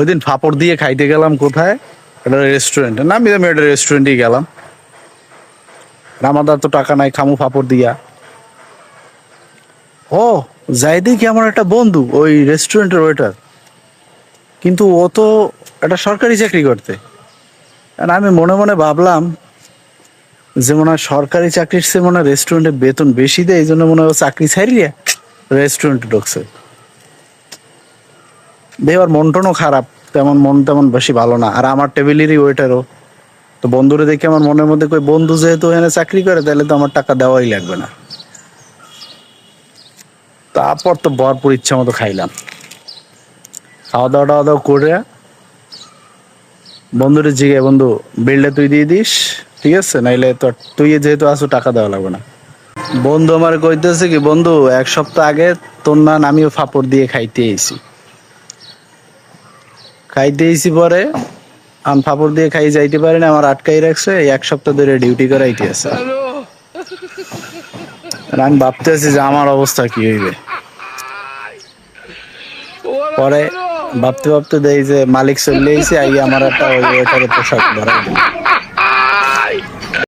ওই দিন ফাপড় দিয়ে খাইতে গেলাম কোথায়, একটা রেস্টুরেন্টে, নামি দামি একটা রেস্টুরেন্টে গেলাম। আমাদের তো টাকা নাই, খামু ফাপড় দিয়া। ও যাই দেখি আমার একটা বন্ধু ওই রেস্টুরেন্টের ওয়েটার, কিন্তু ও তো একটা সরকারি চাকরি করতে। আর আমি মনে মনে ভাবলাম যে মনে হয় সরকারি চাকরির চেয়ে মনে হয় রেস্টুরেন্টে বেতন বেশি দেয়, এই জন্য মনে হয় ও চাকরি ছাড়িয়ে রেস্টুরেন্টে ঢুকছে। দেবার মন টনও খারাপ, তেমন মন তেমন বেশি ভালো না। আর আমার টেবিলেরই ওয়েটারও তো, বন্ধুরে দেখে আমার মনের মধ্যে কই বন্ধু যেহেতু এখানে চাকরি করে তাহলে তো আমার টাকা দেওয়াই লাগবে না। তারপর তো ভরপুর ইচ্ছা মতো খাইলাম। খাওয়া দাওয়া টাওয়া দাওয়া করে বন্ধুরে জিগে, বন্ধু বিলটা তুই দিয়ে দিস, ঠিক আছে, নাইলে তো তুই যেহেতু আসো টাকা দেওয়া লাগবে না। বন্ধু আমার কইতেছে কি, বন্ধু 1 সপ্তাহ আগে তোর না আমিও ফাপড় দিয়ে খাইতে এসি পরে আমি ফাপড় দিয়ে খাই যাইতে পারি না, আমার আটকাই রাখছে, এই 1 সপ্তাহ ধরে ডিউটি করাইতে আছে। আর আমি ভাবতেছি যে আমার অবস্থা কি হইবে। পরে ভাবতে ভাবতে দেই যে মালিক চলে এসে আই আমার একটা ওই ওয়েটারের পোশাক ধরাই দিল।